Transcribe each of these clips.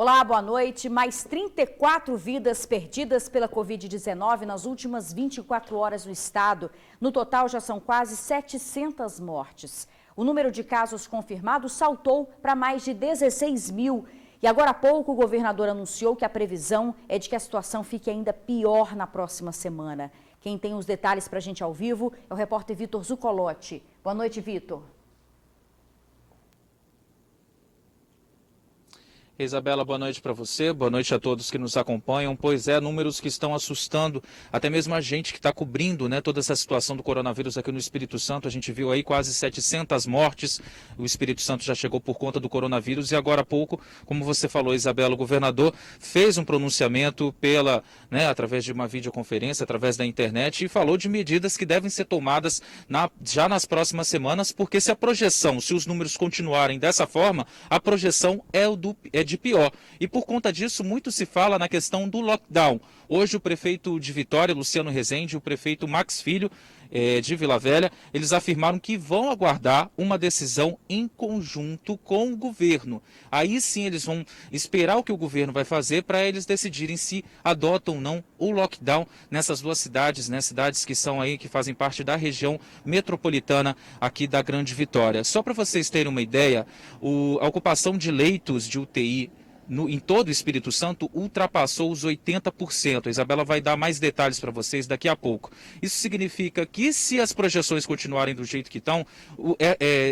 Olá, boa noite. Mais 34 vidas perdidas pela Covid-19 nas últimas 24 horas no estado. No total, já são quase 700 mortes. O número de casos confirmados saltou para mais de 16 mil. E agora há pouco, o governador anunciou que a previsão é de que a situação fique ainda pior na próxima semana. Quem tem os detalhes para a gente ao vivo é o repórter Vitor Zucolotti. Boa noite, Vitor. Isabela, boa noite para você, boa noite a todos que nos acompanham. Pois é, números que estão assustando até mesmo a gente que está cobrindo, toda essa situação do coronavírus aqui no Espírito Santo. A gente viu aí quase 700 mortes, o Espírito Santo já chegou por conta do coronavírus e agora há pouco, como você falou, Isabela, o governador fez um pronunciamento através de uma videoconferência, através da internet e falou de medidas que devem ser tomadas já nas próximas semanas, porque se os números continuarem dessa forma, a projeção é de pior. E por conta disso, muito se fala na questão do lockdown. Hoje o prefeito de Vitória, Luciano Rezende, e o prefeito Max Filho, de Vila Velha, eles afirmaram que vão aguardar uma decisão em conjunto com o governo. Aí sim eles vão esperar o que o governo vai fazer para eles decidirem se adotam ou não o lockdown nessas duas cidades, cidades que são aí, que fazem parte da região metropolitana aqui da Grande Vitória. Só para vocês terem uma ideia, a ocupação de leitos de UTI em todo o Espírito Santo ultrapassou os 80%. A Isabela vai dar mais detalhes para vocês daqui a pouco. Isso significa que, se as projeções continuarem do jeito que estão,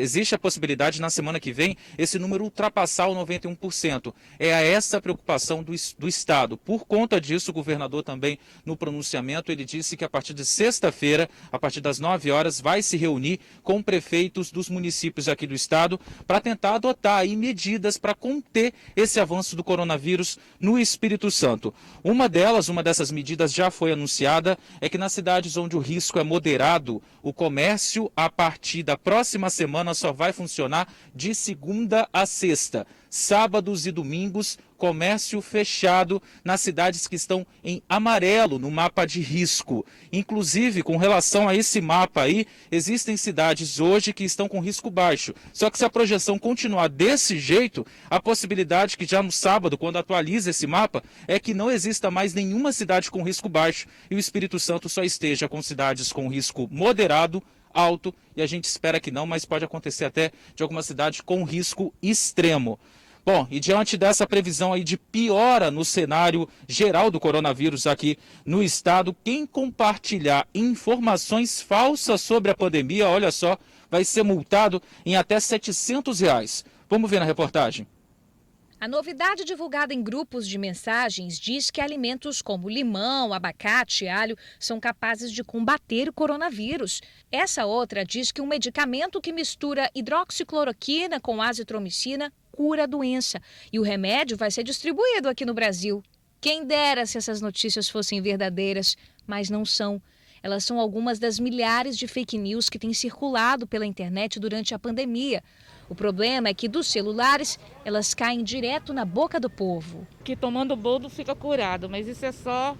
existe a possibilidade, na semana que vem, esse número ultrapassar o 91%. É essa a preocupação do Estado. Por conta disso, o governador também, no pronunciamento, ele disse que a partir de sexta-feira, a partir das 9 horas, vai se reunir com prefeitos dos municípios aqui do Estado para tentar adotar aí medidas para conter esse avanço do coronavírus no Espírito Santo. Uma dessas medidas já foi anunciada, é que nas cidades onde o risco é moderado, o comércio a partir da próxima semana só vai funcionar de segunda a sexta. Sábados e domingos, comércio fechado nas cidades que estão em amarelo no mapa de risco. Inclusive, com relação a esse mapa aí, existem cidades hoje que estão com risco baixo. Só que se a projeção continuar desse jeito, a possibilidade que já no sábado, quando atualiza esse mapa, é que não exista mais nenhuma cidade com risco baixo e o Espírito Santo só esteja com cidades com risco moderado, alto, e a gente espera que não, mas pode acontecer até de alguma cidade com risco extremo. Bom, e diante dessa previsão aí de piora no cenário geral do coronavírus aqui no estado, quem compartilhar informações falsas sobre a pandemia, olha só, vai ser multado em até R$700. Vamos ver na reportagem. A novidade divulgada em grupos de mensagens diz que alimentos como limão, abacate e alho são capazes de combater o coronavírus. Essa outra diz que um medicamento que mistura hidroxicloroquina com azitromicina cura a doença e o remédio vai ser distribuído aqui no Brasil. Quem dera se essas notícias fossem verdadeiras, mas não são. Elas são algumas das milhares de fake news que têm circulado pela internet durante a pandemia. O problema é que dos celulares, elas caem direto na boca do povo. Que tomando boldo fica curado, mas isso é só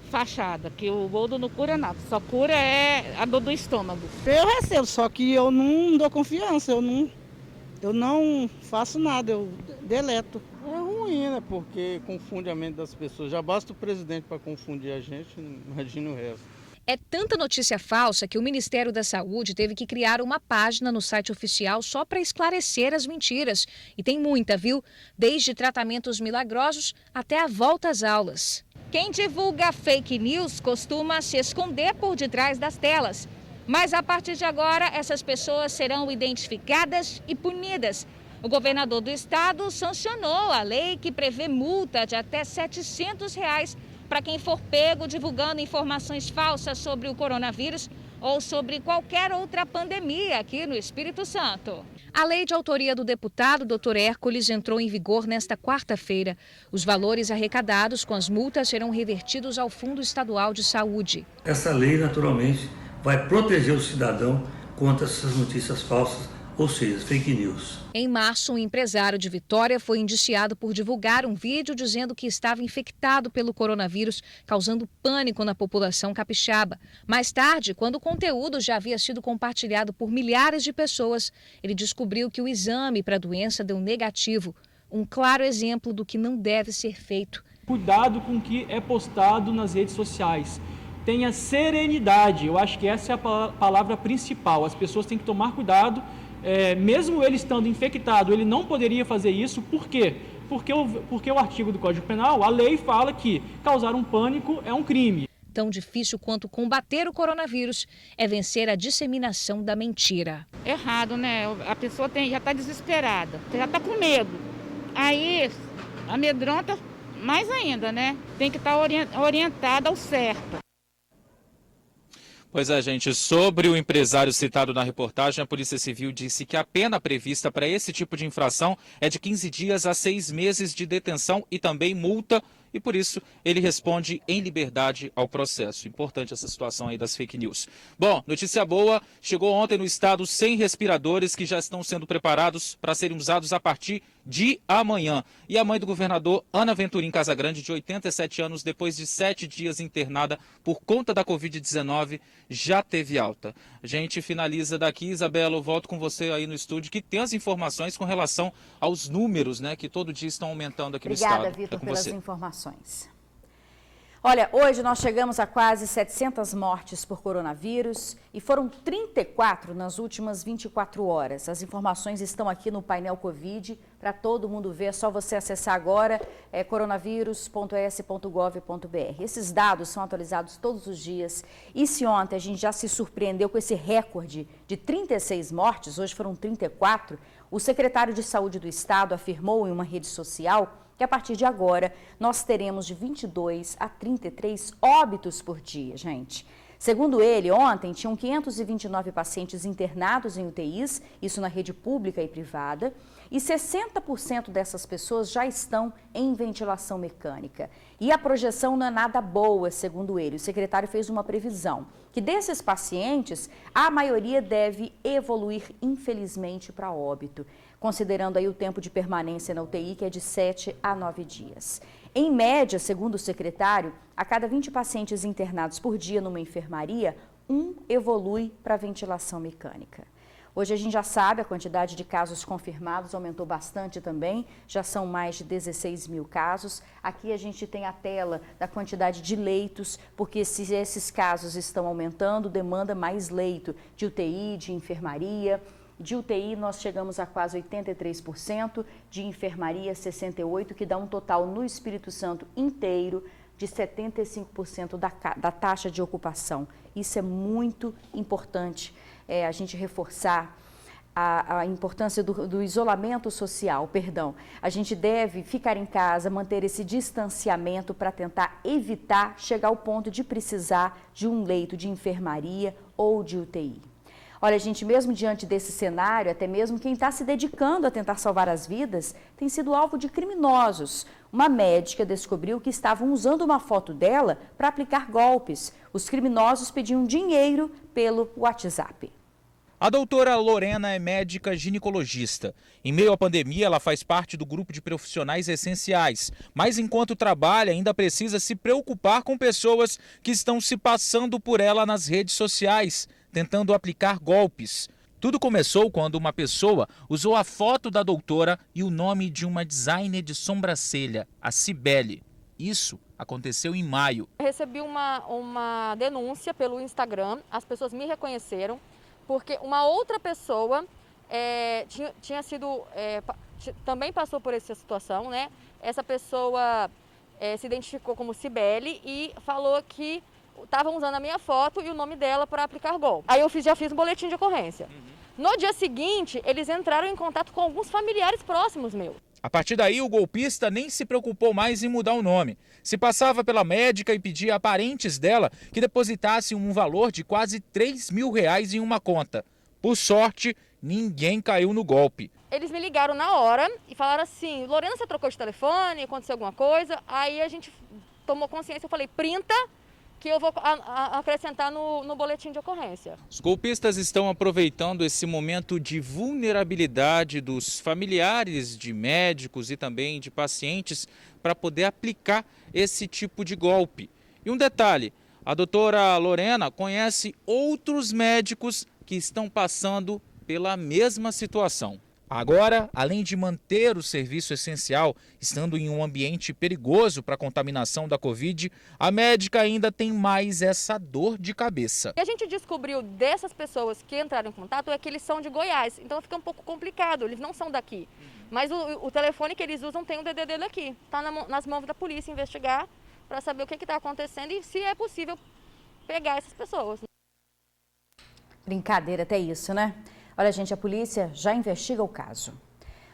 fachada, que o boldo não cura nada, só cura é a dor do estômago. Eu recebo, só que eu não dou confiança, eu não faço nada, eu deleto. É ruim, porque confunde a mente das pessoas. Já basta o presidente para confundir a gente, imagina o resto. É tanta notícia falsa que o Ministério da Saúde teve que criar uma página no site oficial só para esclarecer as mentiras. E tem muita, viu? Desde tratamentos milagrosos até a volta às aulas. Quem divulga fake news costuma se esconder por detrás das telas. Mas a partir de agora, essas pessoas serão identificadas e punidas. O governador do estado sancionou a lei que prevê multa de até R$700 para quem for pego divulgando informações falsas sobre o coronavírus ou sobre qualquer outra pandemia aqui no Espírito Santo. A lei de autoria do deputado Dr. Hércules entrou em vigor nesta quarta-feira. Os valores arrecadados com as multas serão revertidos ao Fundo Estadual de Saúde. Essa lei, naturalmente, vai proteger o cidadão contra essas notícias falsas, ou seja, fake news. Em março, um empresário de Vitória foi indiciado por divulgar um vídeo dizendo que estava infectado pelo coronavírus, causando pânico na população capixaba. Mais tarde, quando o conteúdo já havia sido compartilhado por milhares de pessoas, ele descobriu que o exame para a doença deu negativo. Um claro exemplo do que não deve ser feito. Cuidado com o que é postado nas redes sociais. Tenha serenidade, eu acho que essa é a palavra principal. As pessoas têm que tomar cuidado, mesmo ele estando infectado, ele não poderia fazer isso. Por quê? Porque o artigo do Código Penal, a lei fala que causar um pânico é um crime. Tão difícil quanto combater o coronavírus é vencer a disseminação da mentira. Errado, né? A pessoa já está desesperada, já está com medo. Aí amedronta mais ainda, né? Tem que estar orientada ao certo. Pois é, gente, sobre o empresário citado na reportagem, a Polícia Civil disse que a pena prevista para esse tipo de infração é de 15 dias a 6 meses de detenção e também multa, e por isso ele responde em liberdade ao processo. Importante essa situação aí das fake news. Bom, notícia boa, chegou ontem no estado 100 respiradores que já estão sendo preparados para serem usados a partir de amanhã. E a mãe do governador, Ana Venturim Casagrande, de 87 anos, depois de 7 dias internada por conta da Covid-19, já teve alta. A gente finaliza daqui, Isabela, eu volto com você aí no estúdio, que tem as informações com relação aos números, né, que todo dia estão aumentando aqui no estado. Obrigada, Vitor, pelas informações. Olha, hoje nós chegamos a quase 700 mortes por coronavírus e foram 34 nas últimas 24 horas. As informações estão aqui no painel Covid para todo mundo ver. É só você acessar agora, coronavírus.es.gov.br. Esses dados são atualizados todos os dias. E se ontem a gente já se surpreendeu com esse recorde de 36 mortes, hoje foram 34, o secretário de Saúde do Estado afirmou em uma rede social que a partir de agora nós teremos de 22 a 33 óbitos por dia, gente. Segundo ele, ontem tinham 529 pacientes internados em UTIs, isso na rede pública e privada, e 60% dessas pessoas já estão em ventilação mecânica. E a projeção não é nada boa, segundo ele. O secretário fez uma previsão que desses pacientes, a maioria deve evoluir, infelizmente, para óbito, considerando aí o tempo de permanência na UTI, que é de 7 a 9 dias. Em média, segundo o secretário, a cada 20 pacientes internados por dia numa enfermaria, um evolui para ventilação mecânica. Hoje a gente já sabe, a quantidade de casos confirmados aumentou bastante também, já são mais de 16 mil casos. Aqui a gente tem a tela da quantidade de leitos, porque se esses casos estão aumentando, demanda mais leito de UTI, de enfermaria. De UTI nós chegamos a quase 83%, de enfermaria 68%, que dá um total no Espírito Santo inteiro de 75% da taxa de ocupação. Isso é muito importante, a gente reforçar a importância do isolamento social, A gente deve ficar em casa, manter esse distanciamento para tentar evitar chegar ao ponto de precisar de um leito de enfermaria ou de UTI. Olha, gente, mesmo diante desse cenário, até mesmo quem está se dedicando a tentar salvar as vidas tem sido alvo de criminosos. Uma médica descobriu que estavam usando uma foto dela para aplicar golpes. Os criminosos pediam dinheiro pelo WhatsApp. A doutora Lorena é médica ginecologista. Em meio à pandemia, ela faz parte do grupo de profissionais essenciais. Mas enquanto trabalha, ainda precisa se preocupar com pessoas que estão se passando por ela nas redes sociais, tentando aplicar golpes. Tudo começou quando uma pessoa usou a foto da doutora e o nome de uma designer de sobrancelha, a Cibele. Isso aconteceu em maio. Eu recebi uma denúncia pelo Instagram, as pessoas me reconheceram, porque uma outra pessoa também passou por essa situação, né? Essa pessoa se identificou como Cibele e falou que estavam usando a minha foto e o nome dela para aplicar golpe. Aí eu já fiz um boletim de ocorrência. No dia seguinte, eles entraram em contato com alguns familiares próximos meus. A partir daí, o golpista nem se preocupou mais em mudar o nome. Se passava pela médica e pedia a parentes dela que depositassem um valor de quase R$3 mil em uma conta. Por sorte, ninguém caiu no golpe. Eles me ligaram na hora e falaram assim: Lorena, você trocou de telefone? Aconteceu alguma coisa? Aí a gente tomou consciência, eu falei: printa, que eu vou acrescentar no boletim de ocorrência. Os golpistas estão aproveitando esse momento de vulnerabilidade dos familiares de médicos e também de pacientes para poder aplicar esse tipo de golpe. E um detalhe, a doutora Lorena conhece outros médicos que estão passando pela mesma situação. Agora, além de manter o serviço essencial, estando em um ambiente perigoso para a contaminação da Covid, a médica ainda tem mais essa dor de cabeça. O que a gente descobriu dessas pessoas que entraram em contato é que eles são de Goiás, então fica um pouco complicado, eles não são daqui. Mas o telefone que eles usam tem o DDD daqui, está nas mãos da polícia investigar para saber o que está acontecendo e se é possível pegar essas pessoas. Brincadeira até isso, né? Olha, gente, a polícia já investiga o caso.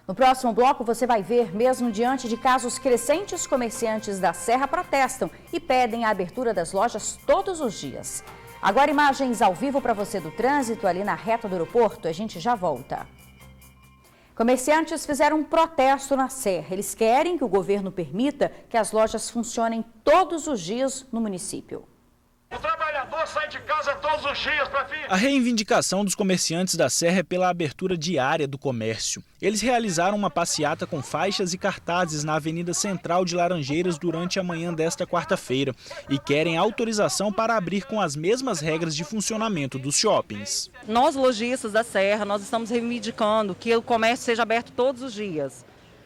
No próximo bloco, você vai ver, mesmo diante de casos crescentes, comerciantes da Serra protestam e pedem a abertura das lojas todos os dias. Agora, imagens ao vivo para você do trânsito ali na reta do aeroporto. A gente já volta. Comerciantes fizeram um protesto na Serra. Eles querem que o governo permita que as lojas funcionem todos os dias no município. O trabalhador sai de casa todos os dias para vir. A reivindicação dos comerciantes da Serra é pela abertura diária do comércio. Eles realizaram uma passeata com faixas e cartazes na Avenida Central de Laranjeiras durante a manhã desta quarta-feira e querem autorização para abrir com as mesmas regras de funcionamento dos shoppings. Nós, lojistas da Serra, nós estamos reivindicando que o comércio seja aberto todos os dias,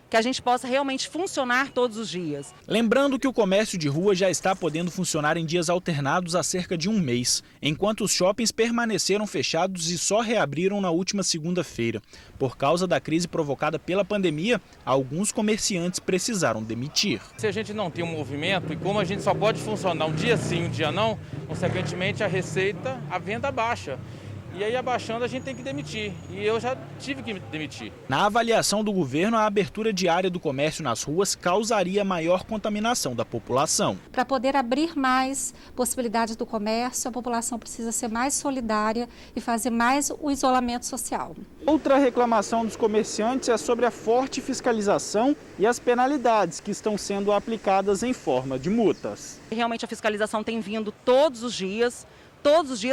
que a gente possa realmente funcionar todos os dias. Lembrando que o comércio de rua já está podendo funcionar em dias alternados há cerca de um mês, enquanto os shoppings permaneceram fechados e só reabriram na última segunda-feira. Por causa da crise provocada pela pandemia, alguns comerciantes precisaram demitir. Se a gente não tem um movimento e como a gente só pode funcionar um dia sim, um dia não, consequentemente a receita, a venda baixa. E aí, abaixando, a gente tem que demitir. E eu já tive que demitir. Na avaliação do governo, a abertura diária do comércio nas ruas causaria maior contaminação da população. Para poder abrir mais possibilidades do comércio, a população precisa ser mais solidária e fazer mais o isolamento social. Outra reclamação dos comerciantes é sobre a forte fiscalização e as penalidades que estão sendo aplicadas em forma de multas. Realmente a fiscalização tem vindo todos os dias,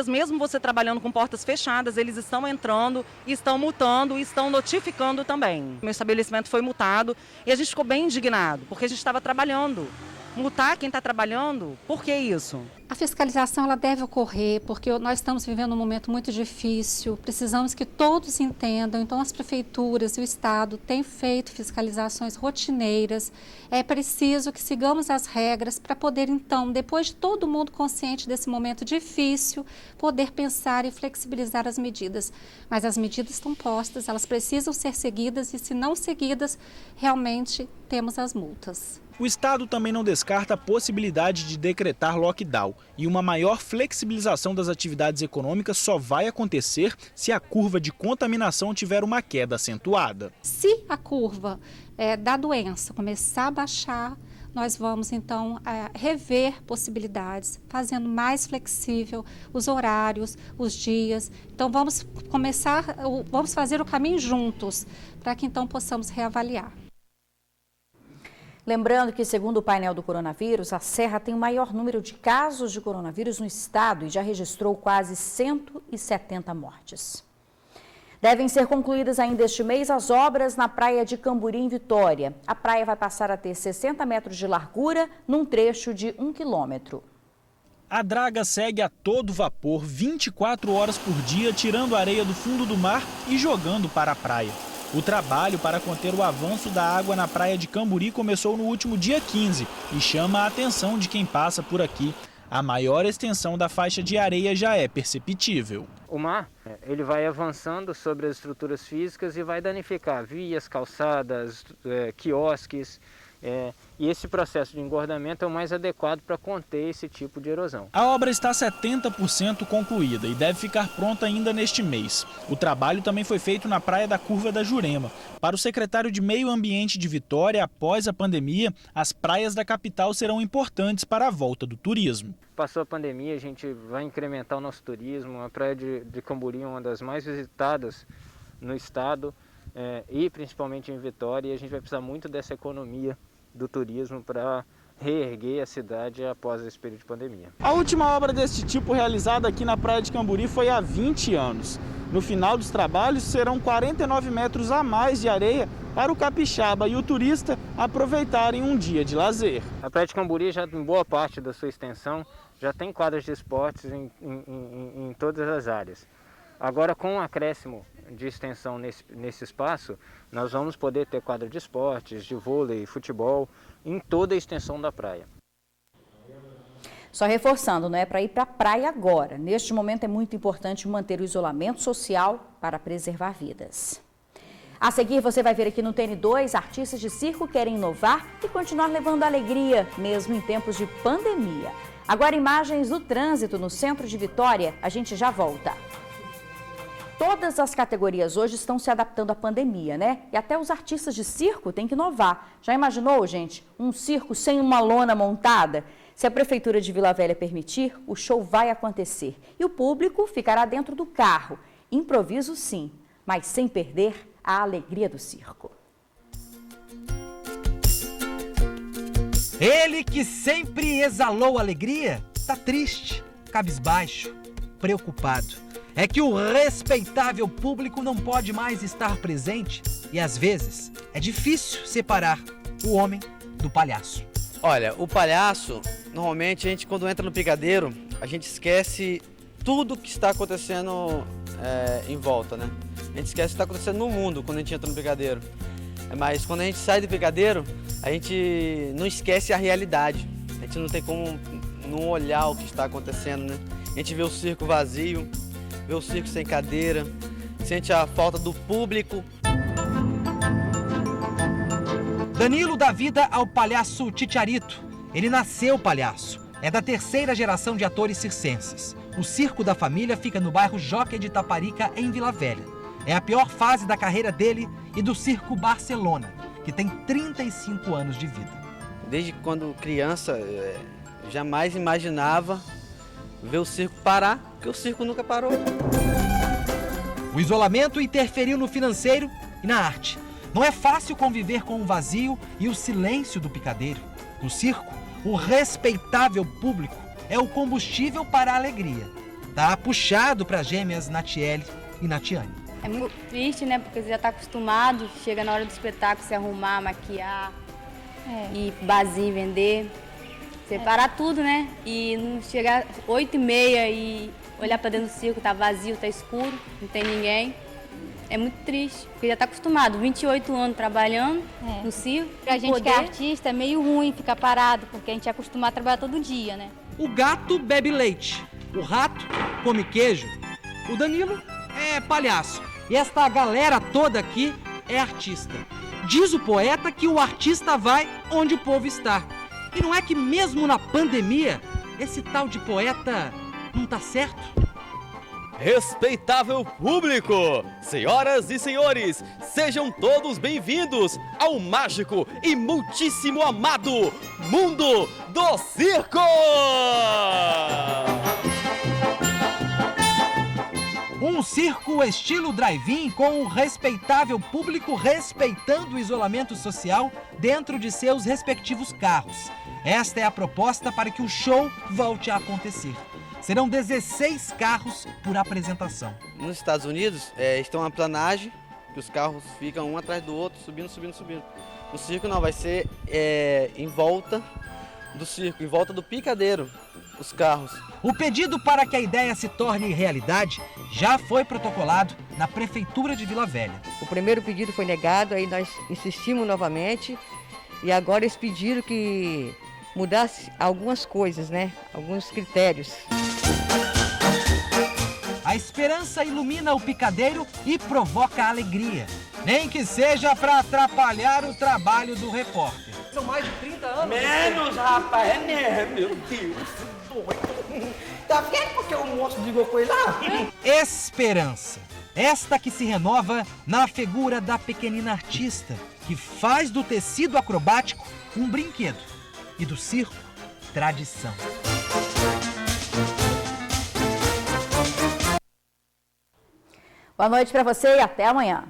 mesmo você trabalhando com portas fechadas, eles estão entrando, estão multando e estão notificando também. Meu estabelecimento foi multado e a gente ficou bem indignado, porque a gente estava trabalhando. Multar quem está trabalhando, por que isso? A fiscalização ela deve ocorrer, porque nós estamos vivendo um momento muito difícil, precisamos que todos entendam, então as prefeituras e o Estado têm feito fiscalizações rotineiras, é preciso que sigamos as regras para poder então, depois de todo mundo consciente desse momento difícil, poder pensar e flexibilizar as medidas. Mas as medidas estão postas, elas precisam ser seguidas e se não seguidas, realmente temos as multas. O Estado também não descarta a possibilidade de decretar lockdown e uma maior flexibilização das atividades econômicas só vai acontecer se a curva de contaminação tiver uma queda acentuada. Se a curva da doença começar a baixar, nós vamos então rever possibilidades, fazendo mais flexível os horários, os dias. Então vamos fazer o caminho juntos para que então possamos reavaliar. Lembrando que, segundo o painel do coronavírus, a Serra tem o maior número de casos de coronavírus no estado e já registrou quase 170 mortes. Devem ser concluídas ainda este mês as obras na praia de Camburi, em Vitória. A praia vai passar a ter 60 metros de largura num trecho de 1 quilômetro. A draga segue a todo vapor, 24 horas por dia, tirando areia do fundo do mar e jogando para a praia. O trabalho para conter o avanço da água na praia de Camburi começou no último dia 15 e chama a atenção de quem passa por aqui. A maior extensão da faixa de areia já é perceptível. O mar ele vai avançando sobre as estruturas físicas e vai danificar vias, calçadas, quiosques. E esse processo de engordamento é o mais adequado para conter esse tipo de erosão. A obra está 70% concluída e deve ficar pronta ainda neste mês. O trabalho também foi feito na praia da Curva da Jurema. Para o secretário de Meio Ambiente de Vitória, após a pandemia, as praias da capital serão importantes para a volta do turismo. Passou a pandemia, a gente vai incrementar o nosso turismo. A praia de Camburi é uma das mais visitadas no estado e principalmente em Vitória. E a gente vai precisar muito dessa economia do turismo para reerguer a cidade após esse período de pandemia. A última obra deste tipo realizada aqui na praia de Camburi foi há 20 anos. No final dos trabalhos serão 49 metros a mais de areia para o capixaba e o turista aproveitarem um dia de lazer. A praia de Camburi já em boa parte da sua extensão já tem quadras de esportes em todas as áreas. Agora com o acréscimo de extensão nesse espaço, nós vamos poder ter quadra de esportes, de vôlei, futebol, em toda a extensão da praia. Só reforçando, não é para ir para a praia agora. Neste momento é muito importante manter o isolamento social para preservar vidas. A seguir, você vai ver aqui no TN2, artistas de circo querem inovar e continuar levando alegria, mesmo em tempos de pandemia. Agora, imagens do trânsito no centro de Vitória. A gente já volta. Todas as categorias hoje estão se adaptando à pandemia, né? E até os artistas de circo têm que inovar. Já imaginou, gente, um circo sem uma lona montada? Se a Prefeitura de Vila Velha permitir, o show vai acontecer. E o público ficará dentro do carro. Improviso sim, mas sem perder a alegria do circo. Ele que sempre exalou alegria, tá triste, cabisbaixo, preocupado. É que o respeitável público não pode mais estar presente e às vezes é difícil separar o homem do palhaço. Olha, o palhaço, normalmente a gente quando entra no picadeiro, a gente esquece tudo que está acontecendo em volta, né? A gente esquece o que está acontecendo no mundo quando a gente entra no picadeiro. Mas quando a gente sai do picadeiro, a gente não esquece a realidade. A gente não tem como não olhar o que está acontecendo, né? A gente vê o circo vazio, vê o circo sem cadeira, sente a falta do público. Danilo dá vida ao palhaço Titiarito. Ele nasceu palhaço. É da terceira geração de atores circenses. O circo da família fica no bairro Jockey de Taparica, em Vila Velha. É a pior fase da carreira dele e do Circo Barcelona, que tem 35 anos de vida. Desde quando criança, jamais imaginava ver o circo parar, porque o circo nunca parou. O isolamento interferiu no financeiro e na arte. Não é fácil conviver com o vazio e o silêncio do picadeiro. No circo, o respeitável público é o combustível para a alegria. Tá puxado para gêmeas Natiele e Natiane. É muito triste, né? Porque você já está acostumado, chega na hora do espetáculo, se arrumar, maquiar, ir vazio, vender. Separar tudo, né? E não chegar 8h30 e olhar para dentro do circo, tá vazio, tá escuro, não tem ninguém. É muito triste, porque já está acostumado, 28 anos trabalhando no circo. Pra gente que é artista é meio ruim ficar parado, porque a gente é acostumado a trabalhar todo dia, né? O gato bebe leite, o rato come queijo, o Danilo é palhaço. E esta galera toda aqui é artista. Diz o poeta que o artista vai onde o povo está. E não é que mesmo na pandemia, esse tal de poeta não tá certo? Respeitável público, senhoras e senhores, sejam todos bem-vindos ao mágico e muitíssimo amado Mundo do Circo! Um circo estilo drive-in com um respeitável público respeitando o isolamento social dentro de seus respectivos carros. Esta é a proposta para que o show volte a acontecer. Serão 16 carros por apresentação. Nos Estados Unidos, estão uma planagem, que os carros ficam um atrás do outro, subindo. No circo não, vai ser em volta do circo, em volta do picadeiro, os carros. O pedido para que a ideia se torne realidade já foi protocolado na Prefeitura de Vila Velha. O primeiro pedido foi negado, aí nós insistimos novamente e agora eles pediram que mudasse algumas coisas, né? Alguns critérios. A esperança ilumina o picadeiro e provoca alegria. Nem que seja para atrapalhar o trabalho do repórter. São mais de 30 anos. Menos, rapaz, é mesmo, meu Deus. Tá vendo porque o monstro brigou com ele lá? Esperança. Esta que se renova na figura da pequenina artista, que faz do tecido acrobático um brinquedo e do circo tradição. Boa noite para você e até amanhã.